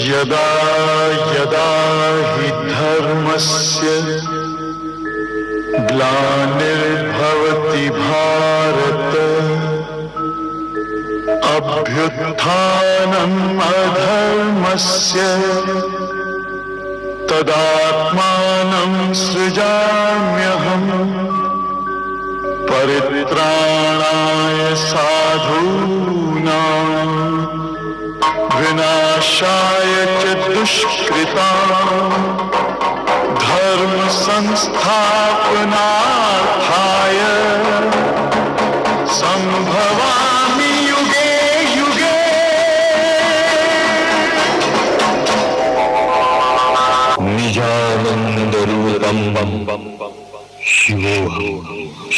यदा यदा हि धर्मस्य ग्लानिर्भवति भारत अभ्युत्थानम् अधर्मस्य तदात्मानं सृजाम्यहम् परित्राणाय साधूनां विनाशाय च दुष्कृतां धर्म संस्थापनार्थाय संभवामि युगे युगे। निजानंद रूपम शिवोऽहं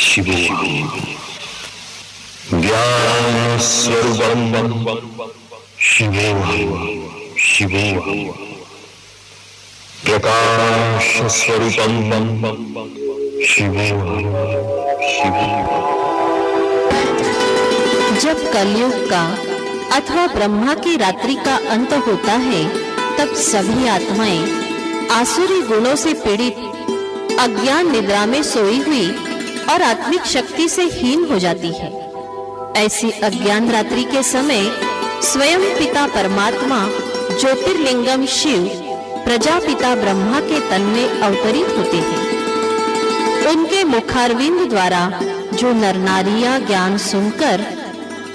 शिवोऽहं ज्ञान स्वरूपम शिवोऽहं शिवोऽहं प्रकाश स्वरूपम शिवोऽहं शिवोऽहं। जब कलयुग का अथवा ब्रह्मा की रात्रि का अंत होता है, तब सभी आत्माएं आसुरी गुणों से पीड़ित अज्ञान निद्रा में सोई हुई और आत्मिक शक्ति से हीन हो जाती है। ऐसी अज्ञान रात्रि के समय स्वयं पिता परमात्मा ज्योतिर्लिंगम शिव प्रजापिता ब्रह्मा के तन में अवतरित होते हैं। उनके मुखारविंद द्वारा जो नर नारियां ज्ञान सुनकर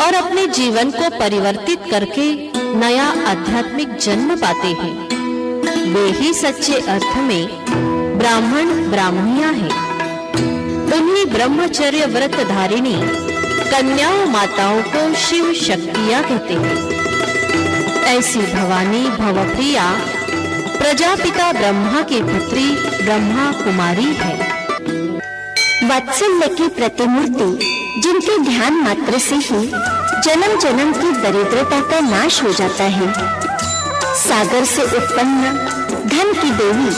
और अपने जीवन को परिवर्तित करके नया आध्यात्मिक जन्म पाते हैं, वे ही सच्चे अर्थ में ब्राह्मण ब्राह्मणियां हैं। उन्हीं ब्रह्मचर्य व्रत धारिणी कन्याओं माताओं को शिव शक्तियां कहते हैं। ऐसी भवानी भवप्रिया प्रजापिता ब्रह्मा की पुत्री ब्रह्मा कुमारी है। वात्सल्य की प्रतिमूर्ति, जिनके ध्यान मात्र से ही जन्म जन्म की दरिद्रता का नाश हो जाता है। सागर से उत्पन्न धन की देवी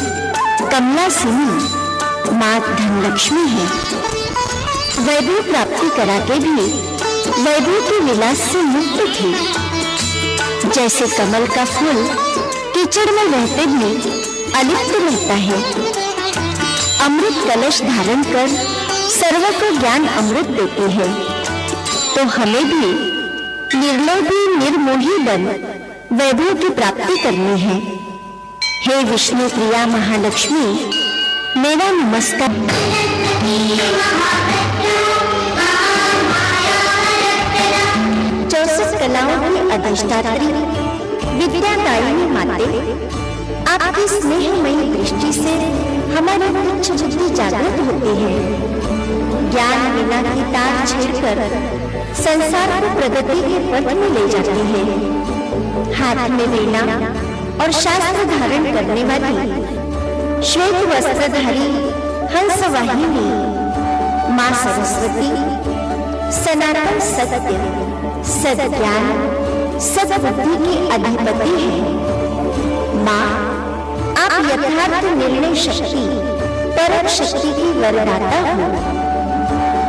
कमला सिनी माँ धनलक्ष्मी है। वैभव प्राप्ति करा के भी वैभव के विलास से मुक्त थी। जैसे कमल का फूल कीचड़ में रहते भी अलिप्त रहता है, अमृत कलश धारण कर सर्व को ज्ञान अमृत देते हैं, तो हमें भी निर्लोभी निर्मोही बन वैभव की प्राप्ति करनी है। हे विष्णु प्रिया महालक्ष्मी, मेरा नमस्कार। 64 कलाओं की अधिष्ठात्री विद्यादायिनी माते, आपकी स्नेहमयी दृष्टि से हमारी तुच्छ बुद्धि जागृत होती है। ज्ञान विना की तार छेड़कर संसार को प्रगति के पथ में ले जाती है। हाथ में वीणा और शास्त्र धारण करने वाली श्वेत वस्त्रधारी हंस वाहिनी माँ सरस्वती सनातन सत्य सद्ज्ञान सद्बुद्धि की अधिपति है। माँ, आप यथार्थ निर्णय शक्ति परम शक्ति की वरदाता हो।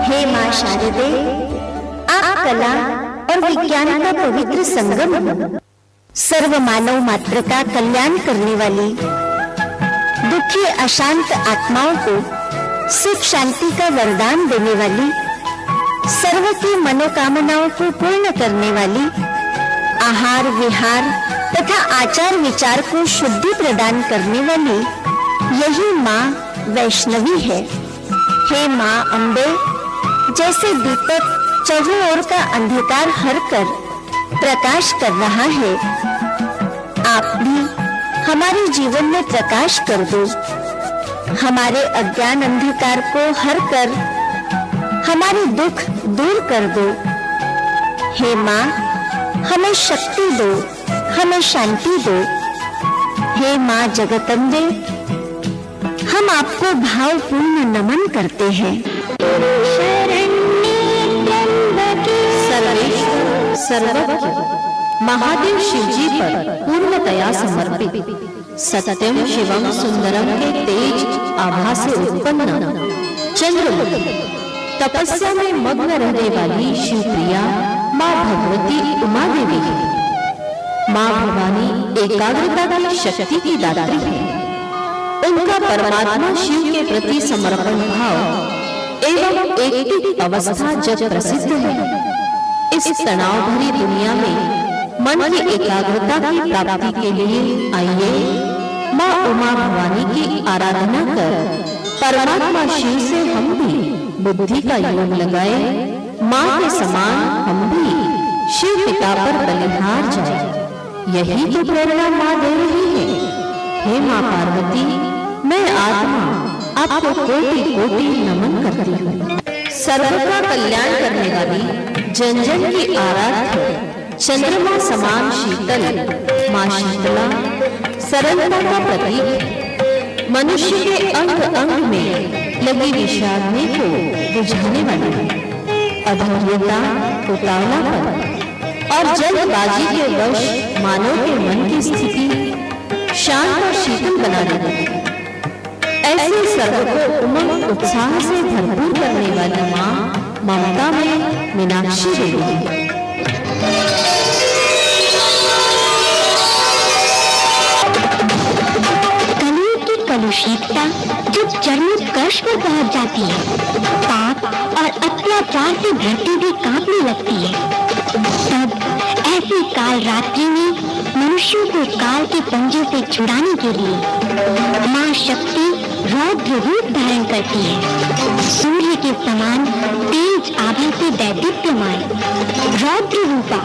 हे माँ शारदे, आप कला और विज्ञान का पवित्र संगम हो। सर्व मानव मात्र का कल्याण करने वाली, दुखी अशांत आत्माओं को सुख शांति का वरदान देने वाली, सर्व की मनोकामनाओं को पूर्ण करने वाली, आहार विहार तथा आचार विचार को शुद्धि प्रदान करने वाली यही माँ वैष्णवी है। हे माँ अम्बे, जैसे दीपक चौहों ओर का अंधकार हर कर प्रकाश कर रहा है, आप भी हमारे जीवन में प्रकाश कर दो। हमारे अज्ञान अंधकार को हर कर हमारे दुख दूर कर दो। हे माँ, हमें शक्ति दो, हमें शांति दो। हे माँ जगदम्बे, हम आपको भावपूर्ण नमन करते हैं। सर्वज्ञ महादेव शिवजी पर पूर्णतया समर्पित सत्यम शिवम सुंदरम के तेज आभा से उत्पन्न चंद्रमुखी तपस्या में मग्न रहने वाली शिवप्रिया माँ भगवती उमा देवी है। माँ भवानी एकाग्रता की शक्ति की दात्री है। उनका परमात्मा शिव के प्रति समर्पण भाव एवं एक की अवस्था जग प्रसिद्ध है। इस तनाव भरी दुनिया में मन की एकाग्रता की प्राप्ति के लिए आइए माँ उमा भवानी की आराधना कर परमात्मा शिव से हम भी बुद्धि का योग लगाए, माँ के समान हम भी शिव पिता पर बलिहार जाए। यही तो प्रेरणा माँ दे रही है। हे माँ पार्वती, मैं आत्मा आपको कोटि कोटि नमन करती हूँ। सर्वका कल्याण करने वाली, जन जन की आराध्य, चंद्रमा समान शीतल माँ शीतला सरलता का प्रतीक, मनुष्य के अंग अंग में लगी विषाग्नि को बुझाने वाली, अधैर्यता, उतावलापन और जल्दबाजी के वश मानव के मन की स्थिति शांत और शीतल बना देती है। ऐसे सर्व को उमंग उत्साह से भरपूर करने वाली माँ ममता में मीनाक्षी देवी है। कलयुग की कलुषितता जब चरमोत्कर्ष पर पहुंच जाती है, पाप और अत्याचार से धरती भी कांपने लगती है, तब ऐसी काल रात्रि में मनुष्यों को काल के पंजे से छुड़ाने के लिए माँ शक्ति रौद्र रूप धारण करती है। सूर्य के समान तेज आभा से दैदीप्यमान रौद्र रूपा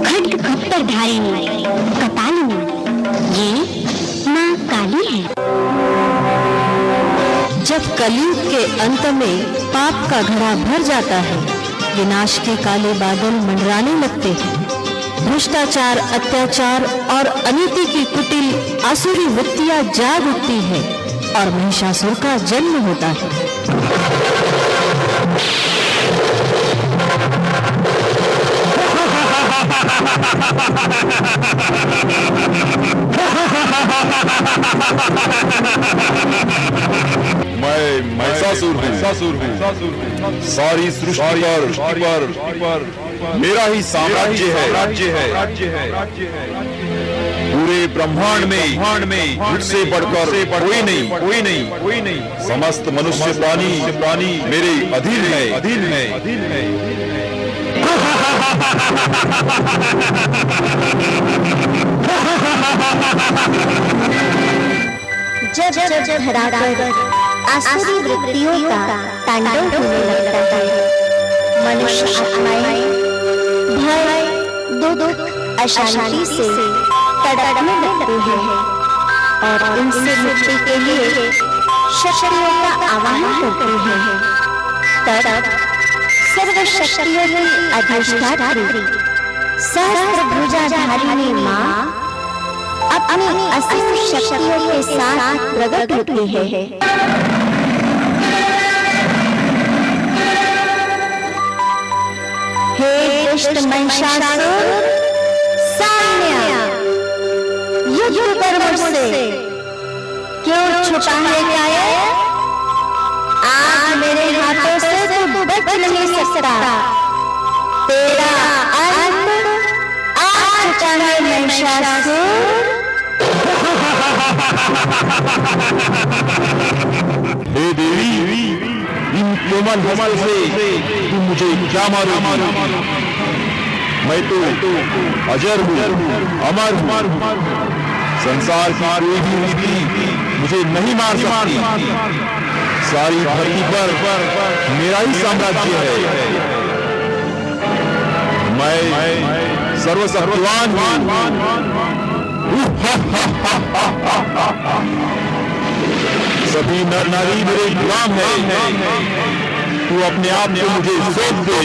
खड्ग खप्पर धारिणी कपालिनी, ये माँ काली है। जब कलयुग के अंत में पाप का घड़ा भर जाता है, विनाश के काले बादल मंडराने लगते हैं, भ्रष्टाचार, अत्याचार और अनीति की कुटिल आसुरी वृत्तियां जाग उठती है और महिषासुर का जन्म होता है। मैं महिषासुर हूँ। सारी सृष्टि पर मेरा ही साम्राज्य है। पूरे ब्रह्मांड में मुझसे बढ़कर कोई नहीं। समस्त मनुष्य प्राणी मेरे अधीन है। जब धराकर आसुरी वृत्तियों का तांडव होने लगता है, मनुष्य आत्माएं भय, दुख, अशांति से तड़पने लगती है और इनसे मुक्ति के लिए शक्तियों का आवाहन करती है। तब सर्व शक्तियों की अधिष्ठात्री सहस्त्र भुजाधारिणी माँ अपनी असीम शक्तियों के साथ प्रकट होती है। हे दुष्ट महिषासुर, सामने आ, युद्ध कर मुझसे। क्यों छुपा है कायर? आज मेरे हाथों से तू बच नहीं सकता। तेरा अंत आ चुका है महिषासुर। हे देवी, इन कोमल से तुम मुझे क्या मारोगी? मैं तो अजर हूँ, अमर हूँ। संसार की कोई भी रीति मुझे नहीं मार सकती। सारी धरती पर मेरा ही साम्राज्य है। मैं सर्वशक्तिवान हूँ। सभी नर नारी मेरे गुलाम है। तू अपने आप को मुझे सौंप दे।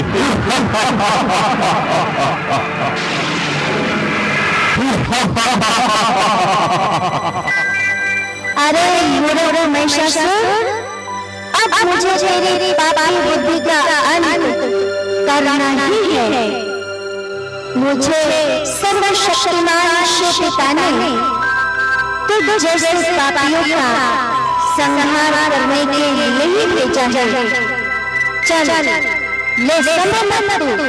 अरे मूर्ख महिषासुर, अब मुझे तेरी पापी बुद्धि का अंत करना ही है। मुझे सर्वशक्तिमान शिव पिता ने तुझ जैसे पापियों का संहार करने के लिए ही भेजा है। चल, ले समय मत तू।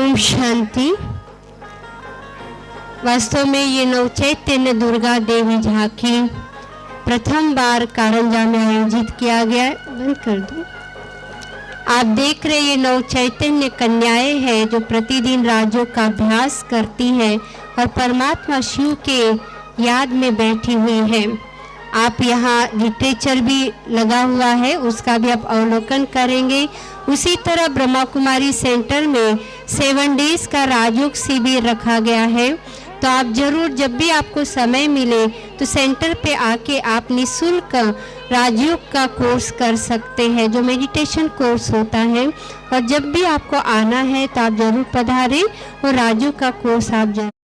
ओम शांति। वास्तव में ये नवचैतन्य दुर्गा देवी झांकी प्रथम बार कारंजा में आयोजित किया गया है। बंद कर दो। आप देख रहे ये नवचैतन्य कन्याएं हैं जो प्रतिदिन राजयोग का अभ्यास करती हैं और परमात्मा शिव के याद में बैठी हुई हैं। आप यहाँ लिटरेचर भी लगा हुआ है, उसका भी आप अवलोकन करेंगे। उसी तरह ब्रह्मा कुमारी सेंटर में 7 डेज का राजयोग शिविर रखा गया है। तो आप जरूर जब भी आपको समय मिले तो सेंटर पे आके आप निःशुल्क राजयोग का कोर्स कर सकते हैं, जो मेडिटेशन कोर्स होता है। और जब भी आपको आना है तो आप जरूर पधारें और राजयोग का कोर्स आप जरूर